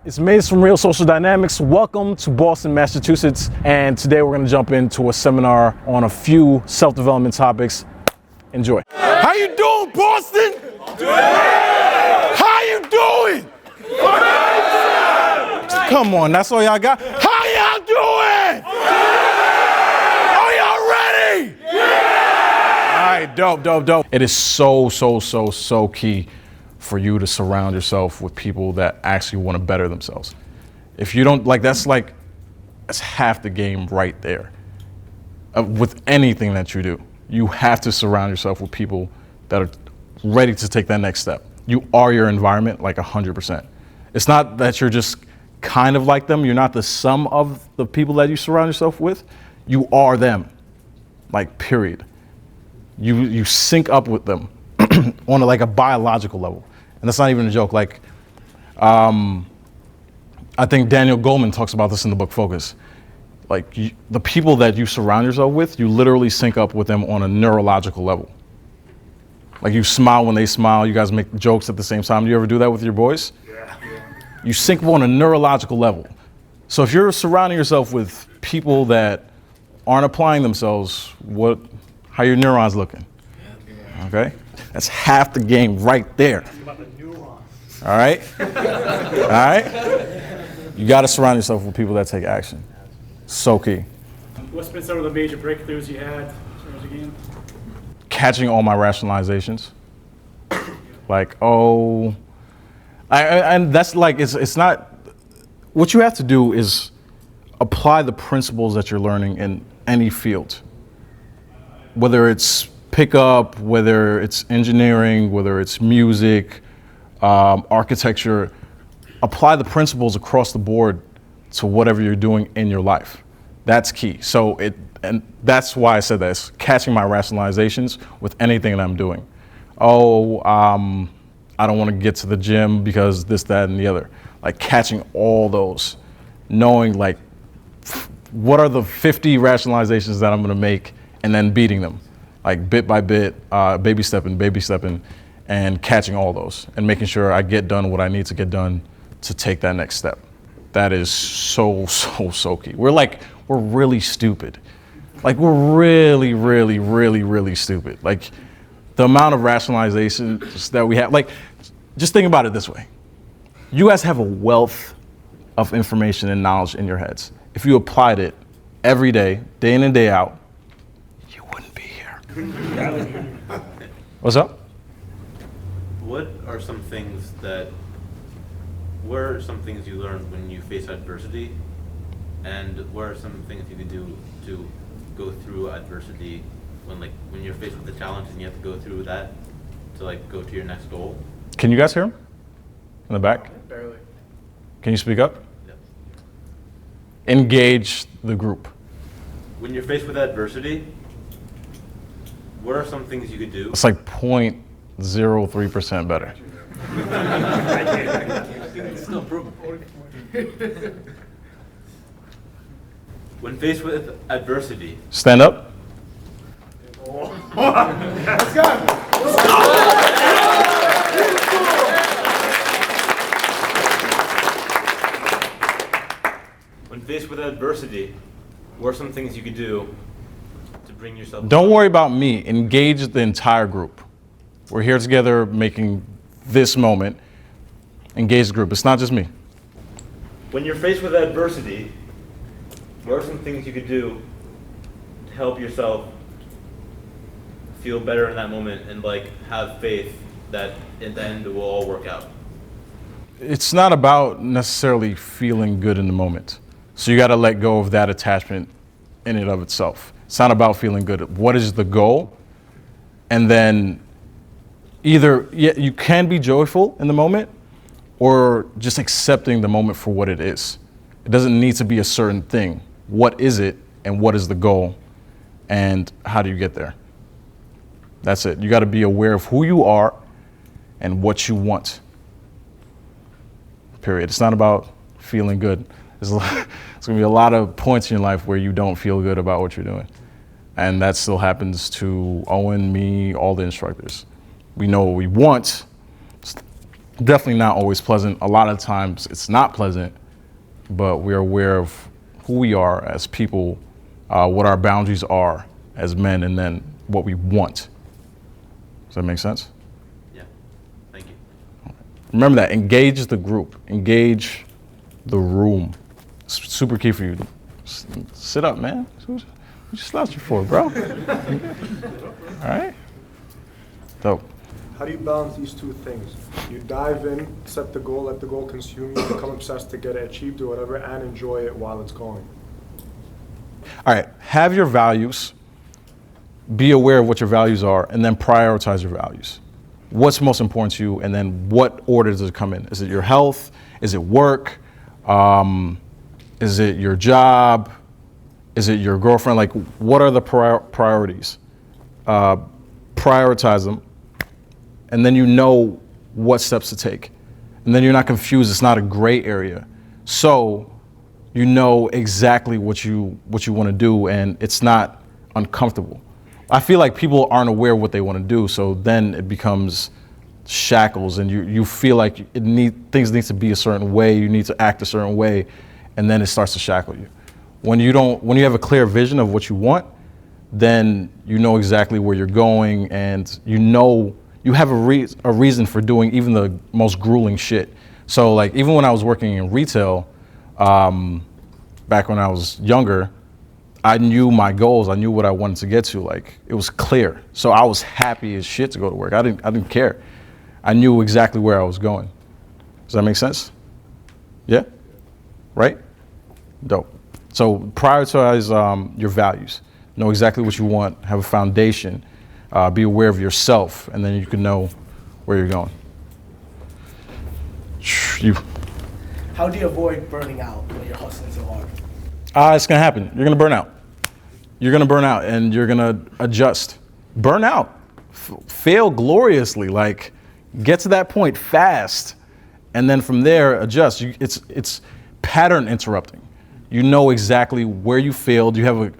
It's Maze from Real Social Dynamics. Welcome to Boston, Massachusetts. And today we're going to jump into a seminar on a few self-development topics. Enjoy. How you doing, Boston? How you doing? Come on, that's all y'all got. How y'all doing? Are y'all ready? All right, dope. It is so key for you to surround yourself with people that actually want to better themselves. If you don't, that's half the game right there. With anything that you do, you have to surround yourself with people that are ready to take that next step. You are your environment, 100%. It's not that you're just kind of like them. You're not the sum of the people that you surround yourself with. You are them, period. You sync up with them on a biological level. And that's not even a joke. I think Daniel Goleman talks about this in the book Focus. The people that you surround yourself with, you literally sync up with them on a neurological level. You smile when they smile, you guys make jokes at the same time. Do you ever do that with your boys? Yeah. You sync up on a neurological level. So if you're surrounding yourself with people that aren't applying themselves, how your neurons looking? Okay? That's half the game right there. All right? All right? You got to surround yourself with people that take action. So key. What's been some of the major breakthroughs you had as far as the game? Catching all my rationalizations. And that's it's not, what you have to do is apply the principles that you're learning in any field. Whether it's pickup, whether it's engineering, whether it's music, architecture, apply the principles across the board to whatever you're doing in your life. That's key. And that's why I said that. It's catching my rationalizations with anything that I'm doing. I don't want to get to the gym because this, that, and the other. Catching all those, knowing what are the 50 rationalizations that I'm going to make, and then beating them, bit by bit, baby stepping, and catching all those, and making sure I get done what I need to get done to take that next step. That is so key. We're really stupid. We're really stupid. The amount of rationalizations that we have, just think about it this way. You guys have a wealth of information and knowledge in your heads. If you applied it every day, day in and day out, you wouldn't be here. What's up? What are some things you learned when you face adversity? And what are some things you could do to go through adversity when you're faced with a challenge and you have to go through that to go to your next goal? Can you guys hear him? In the back? Barely. Can you speak up? Yes. Engage the group. When you're faced with adversity, what are some things you could do? It's 0.03% better. It's still improvement. When faced with adversity. Stand up. Let's go. When faced with adversity, what are some things you could do to bring yourself? Don't worry about me. Engage the entire group. We're here together making this moment. Engage the group. It's not just me. When you're faced with adversity, what are some things you could do to help yourself feel better in that moment and have faith that in the end it will all work out? It's not about necessarily feeling good in the moment. So you got to let go of that attachment in and of itself. It's not about feeling good. What is the goal? And then either you can be joyful in the moment or just accepting the moment for what it is. It doesn't need to be a certain thing. What is it and what is the goal and how do you get there? That's it. You got to be aware of who you are and what you want. Period. It's not about feeling good. There's going to be a lot of points in your life where you don't feel good about what you're doing. And that still happens to Owen, me, all the instructors. We know what we want. Definitely not always pleasant. A lot of times it's not pleasant, but we're aware of who we are as people, what our boundaries are as men, and then what we want. Does that make sense? Yeah. Thank you. Remember that. Engage the group. Engage the room. It's super key for you. Sit up, man. What you slouching for, bro? All right? Dope. How do you balance these two things? You dive in, set the goal, let the goal consume you, become obsessed to get it achieved or whatever, and enjoy it while it's going. All right. Have your values. Be aware of what your values are, and then prioritize your values. What's most important to you, and then what order does it come in? Is it your health? Is it work? Is it your job? Is it your girlfriend? Like, what are the priorities? Prioritize them, and then you know what steps to take. And then you're not confused. It's not a gray area. So you know exactly what you want to do, and it's not uncomfortable. I feel like people aren't aware of what they want to do, so then it becomes shackles, and you feel like things need to be a certain way, you need to act a certain way, and then it starts to shackle you. When you have a clear vision of what you want, then you know exactly where you're going, and you have a reason for doing even the most grueling shit. So like even when I was working in retail, back when I was younger, I knew my goals. I knew what I wanted to get to. Like it was clear. So I was happy as shit to go to work. I didn't care. I knew exactly where I was going. Does that make sense? Yeah? Right? Dope. So prioritize your values. Know exactly what you want. Have a foundation. Be aware of yourself, and then you can know where you're going. How do you avoid burning out when you're hustling so hard? It's gonna happen. You're gonna burn out. You're gonna burn out, and you're gonna adjust. Burn out. Fail gloriously. Like, get to that point fast, and then from there adjust. It's pattern interrupting. You know exactly where you failed. You have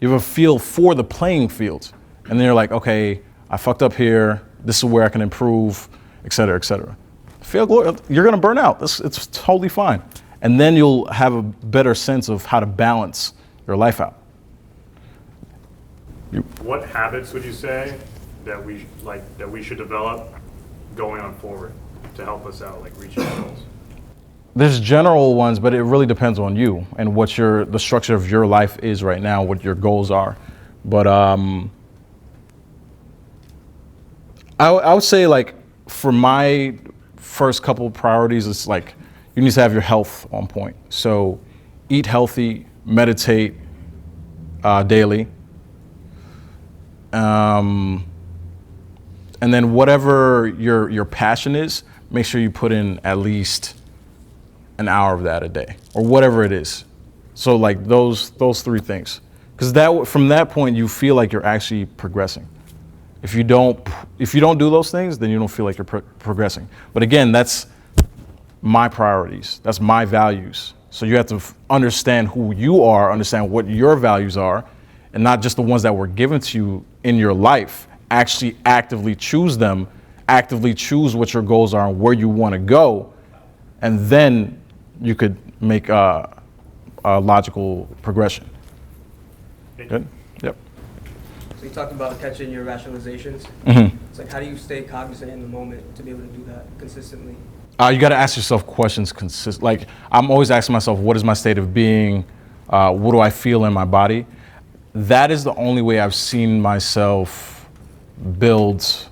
a feel for the playing field, and then you're like, okay, I fucked up here. This is where I can improve, et cetera, et cetera. You're gonna burn out. It's totally fine. And then you'll have a better sense of how to balance your life out. What habits would you say that we should develop going on forward to help us out, like reaching our goals? There's general ones, but it really depends on you and what the structure of your life is right now, what your goals are. But I would say, like, for my first couple of priorities, it's like you need to have your health on point. So eat healthy, meditate daily. And then whatever your passion is, make sure you put in at least an hour of that a day, or whatever it is. So like those three things, because from that point you feel like you're actually progressing. If you don't do those things, then you don't feel like you're progressing. But again, that's my priorities. That's my values. So you have to understand who you are, understand what your values are, and not just the ones that were given to you in your life. Actually actively choose them, actively choose what your goals are and where you want to go, and then you could make a logical progression. Good? Yep. So you talked about catching your rationalizations. Mm-hmm. It's like, how do you stay cognizant in the moment to be able to do that consistently? You got to ask yourself questions like I'm always asking myself, what is my state of being? What do I feel in my body? That is the only way I've seen myself build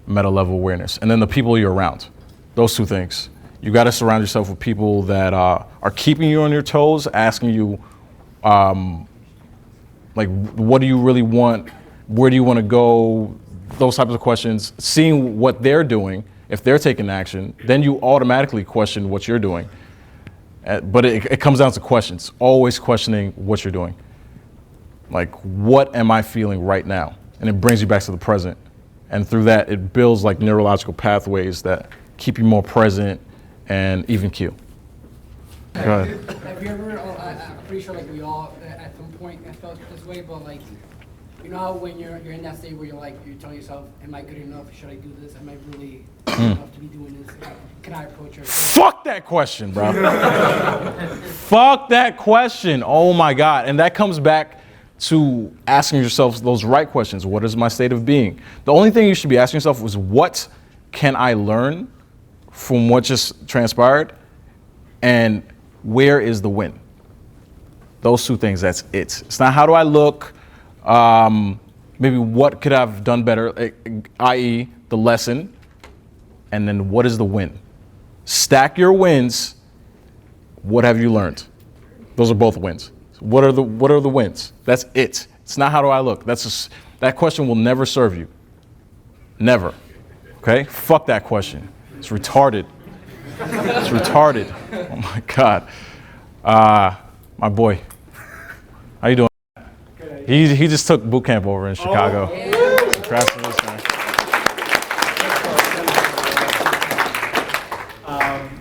meta level awareness. And then the people you're around, those two things. You got to surround yourself with people that are keeping you on your toes, asking you, like, what do you really want? Where do you want to go? Those types of questions. Seeing what they're doing, if they're taking action, then you automatically question what you're doing. But it comes down to questions. Always questioning what you're doing. Like, what am I feeling right now? And it brings you back to the present. And through that, it builds like neurological pathways that keep you more present and even keel. Go ahead. Have you ever, I'm pretty sure like we all at some point have felt this way, but like You know how when you're in that state where you're telling yourself, am I good enough? Should I do this? Am I really good enough to be doing this? Can I approach her? Fuck that question, bro. Fuck that question. Oh my God. And that comes back to asking yourself those right questions. What is my state of being? The only thing you should be asking yourself is, what can I learn from what just transpired? And where is the win? Those two things, that's it. It's not how do I look, maybe what could I have done better, i.e. the lesson, and then what is the win? Stack your wins. What have you learned? Those are both wins. What are the wins? That's it. It's not how do I look. That question will never serve you. Never. Okay? Fuck that question. It's retarded. It's retarded. Oh my God. My boy. How you doing? He just took boot camp over in Chicago. Congrats to this, man.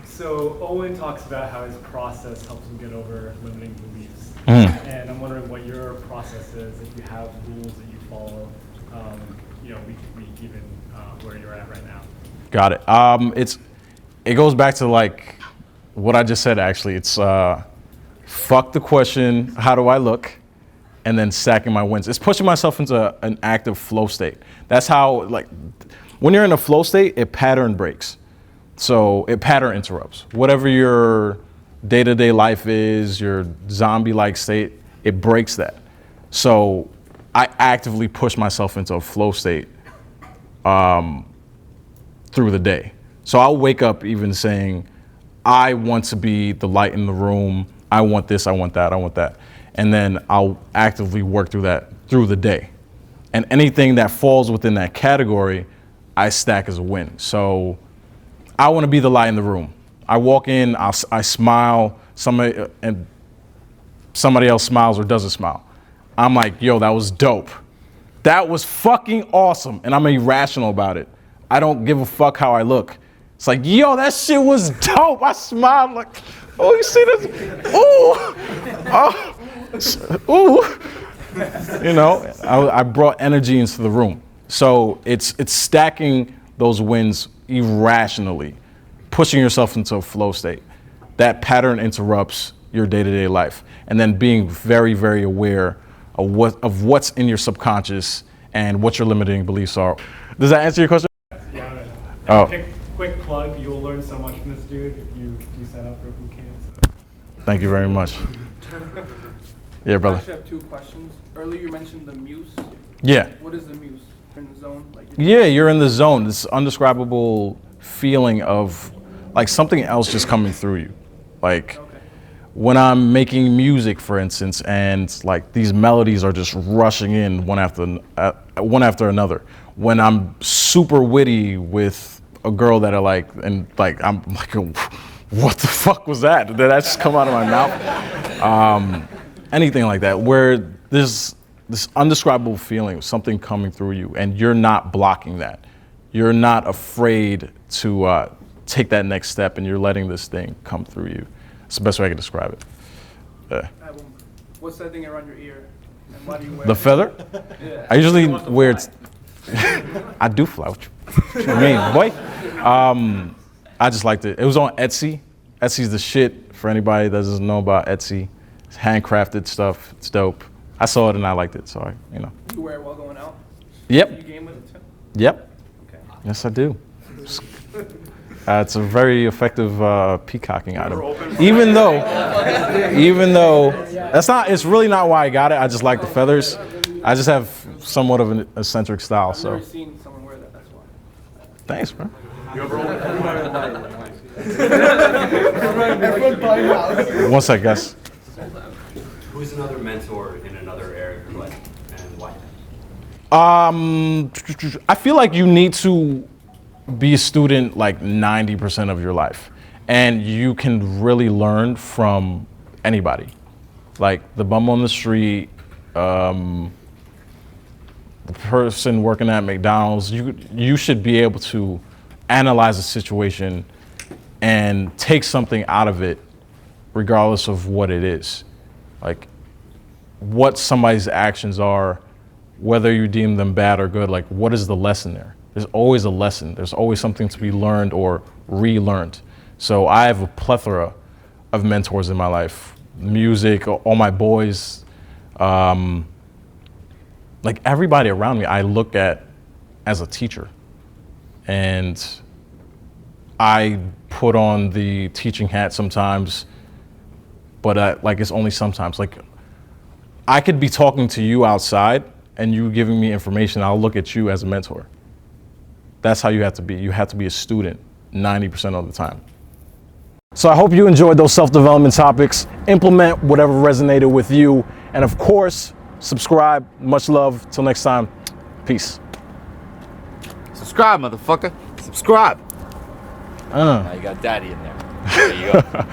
So Owen talks about how his process helps him get over limiting beliefs. And I'm wondering what your process is, if you have rules that you follow, week to week, even where you're at right now. Got it. It goes back to like what I just said, actually. It's fuck the question, how do I look? And then stacking my wins. It's pushing myself into an active flow state. That's how, like, when you're in a flow state, it pattern breaks. So it pattern interrupts. Whatever your day-to-day life is, your zombie-like state, it breaks that. So I actively push myself into a flow state through the day. So I'll wake up even saying, I want to be the light in the room. I want this, I want that, I want that. And then I'll actively work through that through the day. And anything that falls within that category, I stack as a win. So I want to be the light in the room. I walk in, I smile, and somebody else smiles or doesn't smile. I'm like, yo, that was dope. That was fucking awesome. And I'm irrational about it. I don't give a fuck how I look. It's like, yo, that shit was dope. I smiled like, oh, you see this? Ooh, I brought energy into the room. So it's stacking those wins irrationally, pushing yourself into a flow state. That pattern interrupts your day-to-day life. And then being very, very aware of what's in your subconscious and what your limiting beliefs are. Does that answer your question? Yeah. Oh. Quick plug, you'll learn so much from this dude if you sign up for boot camp. So. Thank you very much. Yeah, brother. I actually have two questions. Earlier you mentioned the muse. Yeah. What is the muse? In the zone? You're in the zone. This undescribable feeling of like something else just coming through you. Like when I'm making music, for instance, and like these melodies are just rushing in one after another. When I'm super witty with a girl that I like, and like I'm like, what the fuck was that? Did that just come out of my mouth? Anything like that, where there's this undescribable feeling of something coming through you, and you're not blocking that. You're not afraid to take that next step, and you're letting this thing come through you. It's the best way I can describe it. What's that thing around your ear? And why do you wear The it? feather? Yeah. I usually wear it. I do fly. What you mean, boy? I just liked it. It was on Etsy. Etsy's the shit for anybody that doesn't know about Etsy. It's handcrafted stuff. It's dope. I saw it and I liked it, so You wear it while going out? Yep. Do you game with it too? Yep. Okay. Yes, I do. It's a very effective peacocking item. Even though it's really not why I got it. I just like the feathers. I just have somewhat of an eccentric style. I've So never seen someone wear that, that's why. thanks, bro. You ever One sec, guys. Who's another mentor in another area of your life, and why? I feel like you need to be a student like 90% of your life, and you can really learn from anybody. Like the bum on the street, the person working at McDonald's. You should be able to analyze a situation and take something out of it, regardless of what it is. Like what somebody's actions are whether you deem them bad or good, like what is the lesson there? There's always a lesson. There's always something to be learned or relearned. So I have a plethora of mentors in my life. Music, all my boys, like everybody around me I look at as a teacher. And I put on the teaching hat sometimes, but like it's only sometimes. Like I could be talking to you outside and you giving me information, I'll look at you as a mentor. That's how you have to be. You have to be a student 90% of the time. So I hope you enjoyed those self-development topics. Implement whatever resonated with you. And of course, subscribe. Much love. Till next time. Peace. Subscribe, motherfucker. Subscribe. Now you got daddy in there. There you go.